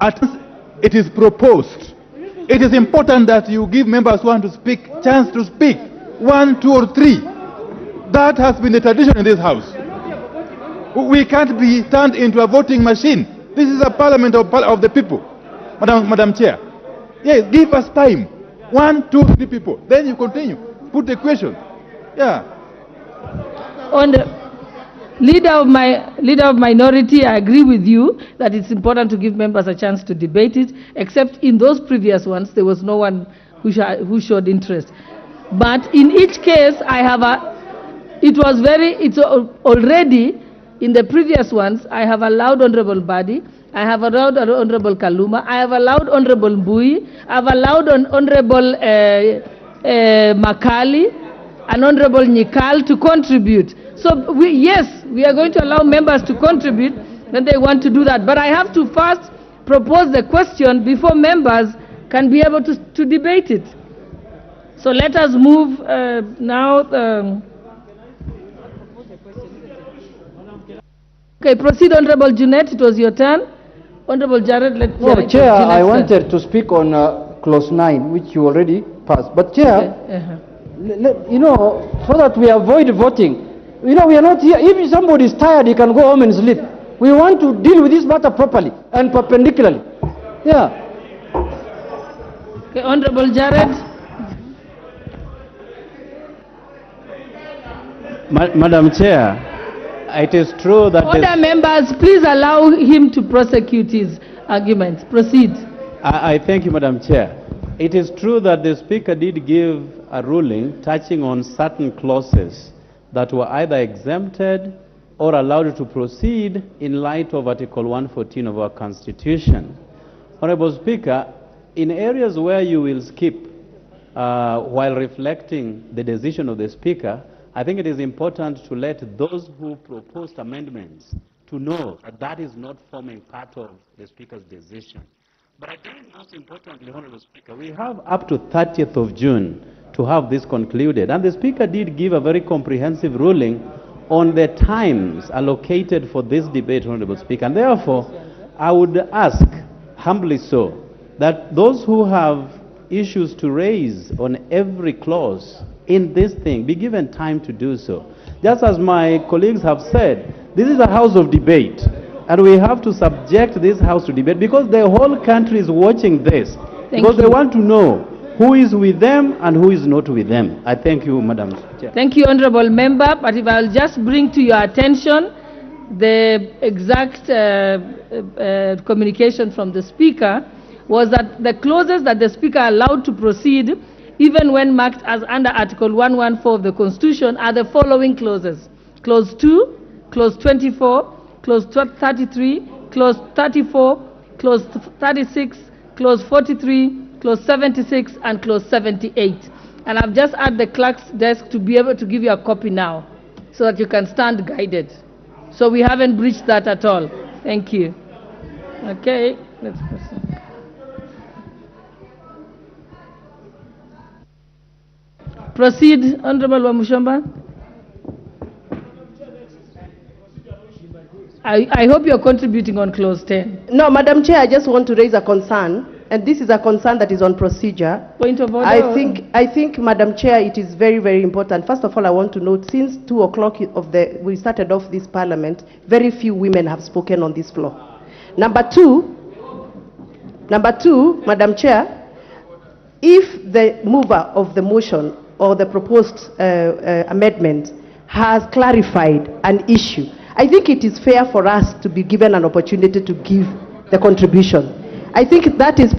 At it is proposed. It is important that you give members who want to speak chance to speak. 1, 2, or 3. That has been the tradition in this house. We can't be turned into a voting machine. This is a parliament of the people. Madam Chair. Yes, give us time. 1, 2, 3 people. Then you continue. Put the question. Yeah. On the leader of minority, I agree with you that it's important to give members a chance to debate it, except in those previous ones, there was no one who showed interest. But in each case, it's already, in the previous ones, I have allowed Honorable Badi, I have allowed Honorable Kaluma, I have allowed Honorable Mbui, I have allowed Honorable Makali, and Honorable Nyikal to contribute. So yes, we are going to allow members to contribute when they want to do that. But I have to first propose the question before members can be able to debate it. So let us move now. Okay, proceed, Honorable Junet. It was your turn. Honorable Jared, Chair, I wanted to speak on clause 9, which you already passed. But Chair, so that we avoid voting, we are not here. If somebody is tired, he can go home and sleep. We want to deal with this matter properly and perpendicularly. Yeah. Okay, Honorable Jared. Madam Chair, it is true that... Order members, please allow him to prosecute his arguments. Proceed. I thank you, Madam Chair. It is true that the Speaker did give a ruling touching on certain clauses that were either exempted or allowed to proceed in light of Article 114 of our Constitution. Honorable Speaker, in areas where you will skip while reflecting the decision of the Speaker, I think it is important to let those who proposed amendments to know that that is not forming part of the Speaker's decision. But I think most importantly, Honorable Speaker, we have up to 30th of June to have this concluded. And the Speaker did give a very comprehensive ruling on the times allocated for this debate, Honorable Speaker. And therefore, I would ask, humbly so, that those who have issues to raise on every clause in this thing be given time to do so. Just as my colleagues have said, this is a house of debate, and we have to subject this house to debate because the whole country is watching this. Because they want to know who is with them and who is not with them. I thank you, Madam Chair. Thank you, Honorable Member. But if I'll just bring to your attention the exact communication from the Speaker was that the clauses that the Speaker allowed to proceed, even when marked as under Article 114 of the Constitution, are the following clauses. Clause 2, Clause 24, Clause 33, Clause 34, Clause 36, Clause 43, Clause 76, and Clause 78. And I've just asked the clerk's desk to be able to give you a copy now so that you can stand guided. So we haven't breached that at all. Thank you. Okay, let's proceed. Proceed, Honorable Wamushomba. I hope you're contributing on Clause 10. No, Madam Chair, I just want to raise a concern, and this is a concern that is on procedure. Point of order. I think, Madam Chair, it is very, very important. First of all, I want to note, since 2 o'clock we started off this Parliament, very few women have spoken on this floor. Number two, Madam Chair, if the mover of the motion or the proposed amendment has clarified an issue, I think it is fair for us to be given an opportunity to give the contribution. I think that is...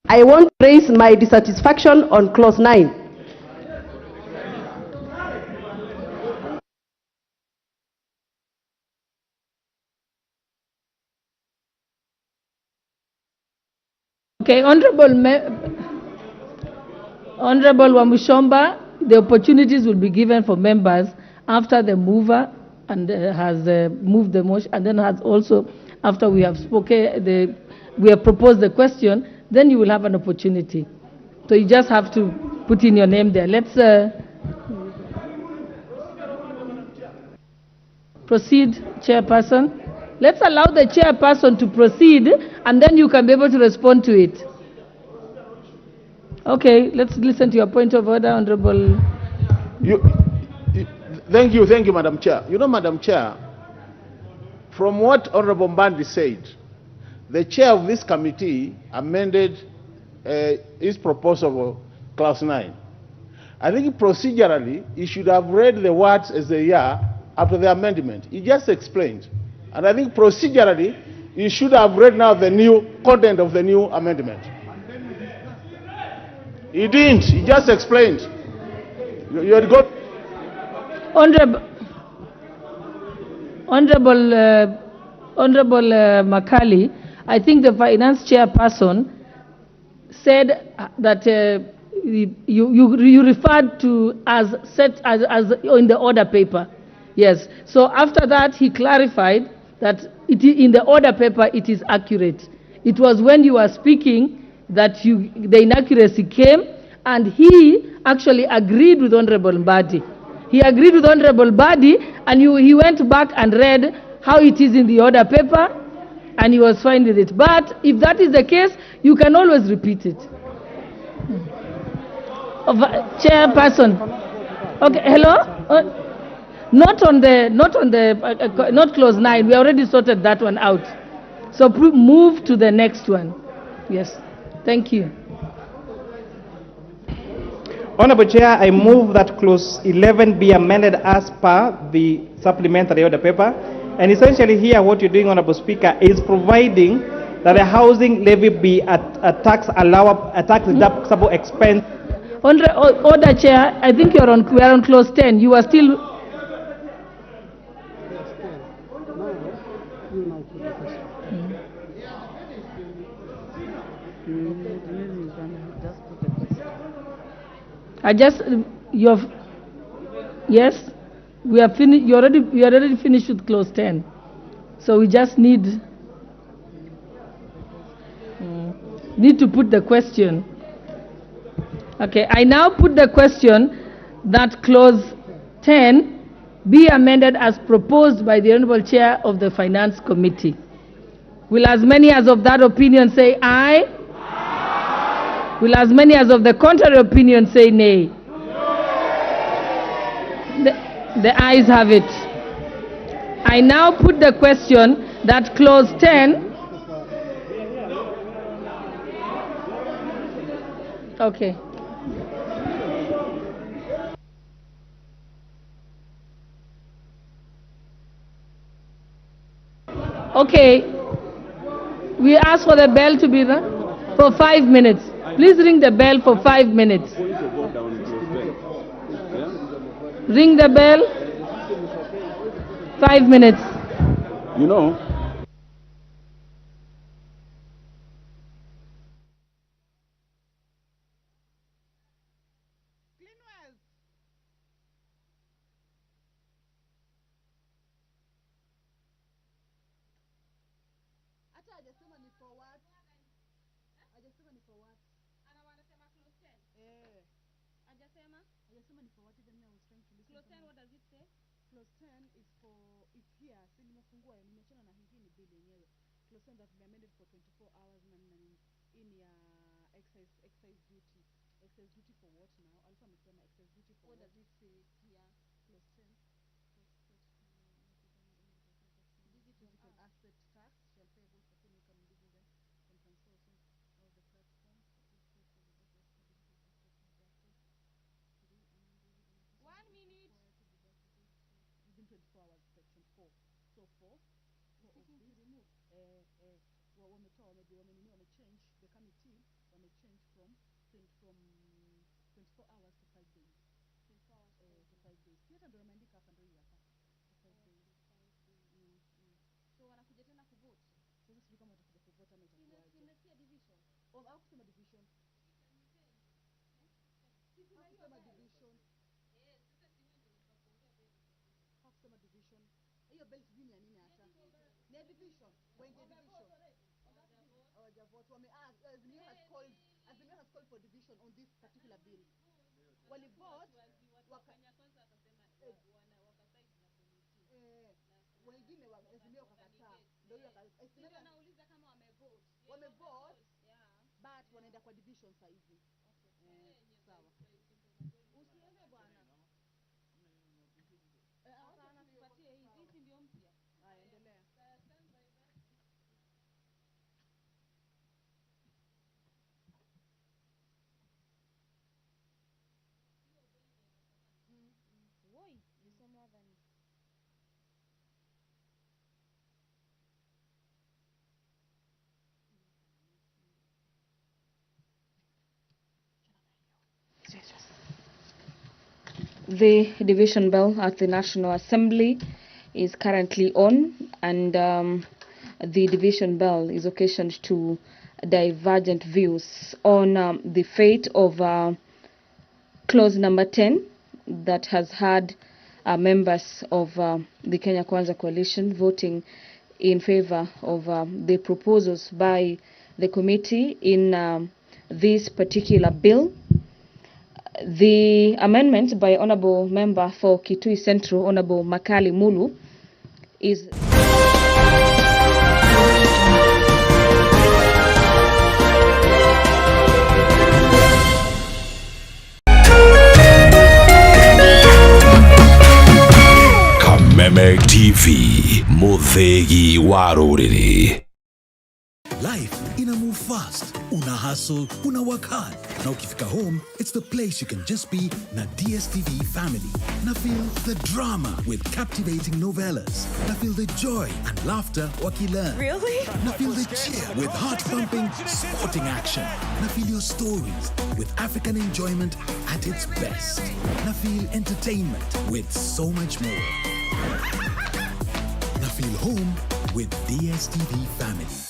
I want to raise my dissatisfaction on Clause 9. Okay, Honorable Wamushomba, the opportunities will be given for members after the mover and has moved the motion, and then has also, after we have spoken, we have proposed the question, then you will have an opportunity. So you just have to put in your name there. Let's. Proceed, Chairperson. Let's allow the Chairperson to proceed, and then you can be able to respond to it. Okay, let's listen to your point of order, Honorable. Thank you, Madam Chair. You know, Madam Chair, from what Honorable Mbandi said, the chair of this committee amended his proposal for clause 9. I think procedurally, he should have read the words as they are after the amendment. He just explained. And I think procedurally, he should have read now the new content of the new amendment. He didn't. He just explained. You had got... Honorable Makali, I think the finance chairperson said that you referred to as in the order paper. Yes. So after that, he clarified that in the order paper it is accurate. It was when you were speaking that the inaccuracy came, and he actually agreed with Honorable Mbadi. He agreed with Honorable Mbadi, and he went back and read how it is in the order paper, and he was fine with it. But if that is the case, you can always repeat it. Chairperson. Okay, hello? Not clause 9. We already sorted that one out. So move to the next one. Yes. Thank you. Honorable Chair, I move that clause 11 be amended as per the supplementary order paper. And essentially here what you're doing, Honorable Speaker, is providing that the housing levy be a tax deductible expense. Order, Chair. I think we are on clause 10. You are still... Yes, we are finished. You already finished with clause 10. So we just need to put the question. Okay, I now put the question that clause 10 be amended as proposed by the Honorable Chair of the Finance Committee. Will as many as of that opinion say aye? Aye. Will as many as of the contrary opinion say nay? The ayes have it. I now put the question that clause 10. Okay. Okay. We ask for the bell to be rung for 5 minutes. Please ring the bell for 5 minutes. Ring the bell. 5 minutes. You know, Azimio kakataa. Ndio hiyo nauliza kama wamevote. Wamevote? Yeah. But wanaenda kwa division sasa hivi. Okay. Sawa. Usiende bwana. Hapana, tupatie hizi ndio mpya. Haya, endelea. Woi, you more than The division bell at the National Assembly is currently on, and the division bell is occasioned to divergent views on the fate of clause number 10 that has had members of the Kenya Kwanza coalition voting in favor of the proposals by the committee in this particular bill. The amendment by Honorable Member for Kitui Central, Honorable Makali Mulu, is Kameme TV, Muthegi Waruriri. Life in a move fast. Una hustle, una work hard. Now ukifika home, it's the place you can just be na DSTV family. Na feel the drama with captivating novellas. Na feel the joy and laughter wakilearn. Really? Na feel the cheer with heart-pumping sporting action. Na feel your stories with African enjoyment at its best. Na feel entertainment with so much more. Na feel home with DSTV family.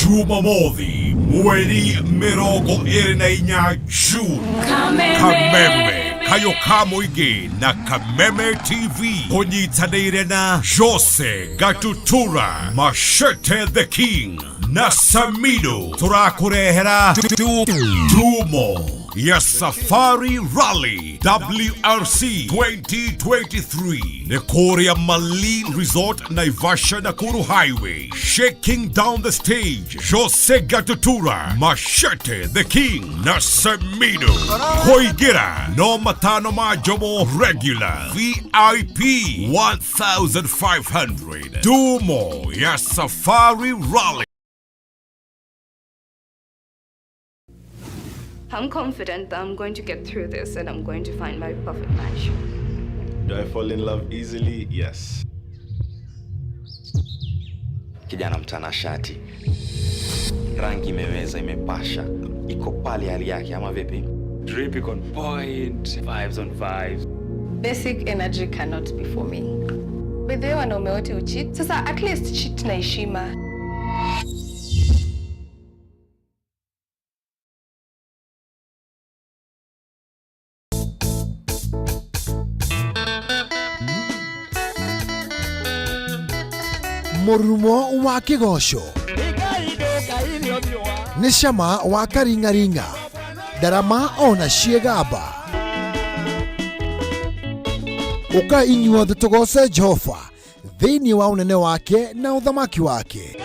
Jumamothi, mweri mirongo iri na inya June. Kameme, kayo kamuigi na Kameme TV. Kunyitanire na Jose Gatutura, Machete the King, na Samido. Turakurehera Dumo ya Safari Rally WRC 2023. Nekoria Malin Resort Naivasha Nakuru Highway. Shaking down the stage, Jose Gatutura, Machete the King, Nasamido. Koigira no Matano Majomo regular VIP 1,500. Dumo ya Safari Rally. I'm confident that I'm going to get through this and I'm going to find my perfect match. Do I fall in love easily? Yes. Kijana mtanashati. Rangi imeweza, imepasha. Iko pale hali yake ama vipi? Drip iko on point, vibes on vibes. Basic energy cannot be for me. By the way, wanaume wote ucheat. Sasa at least cheat na heshima. Murumo wa kigosho nishama wa karingaringa darama ona shiegaba uka inyuothe tugose Jehova thĩinĩ wa unene wake na uthamaki wake.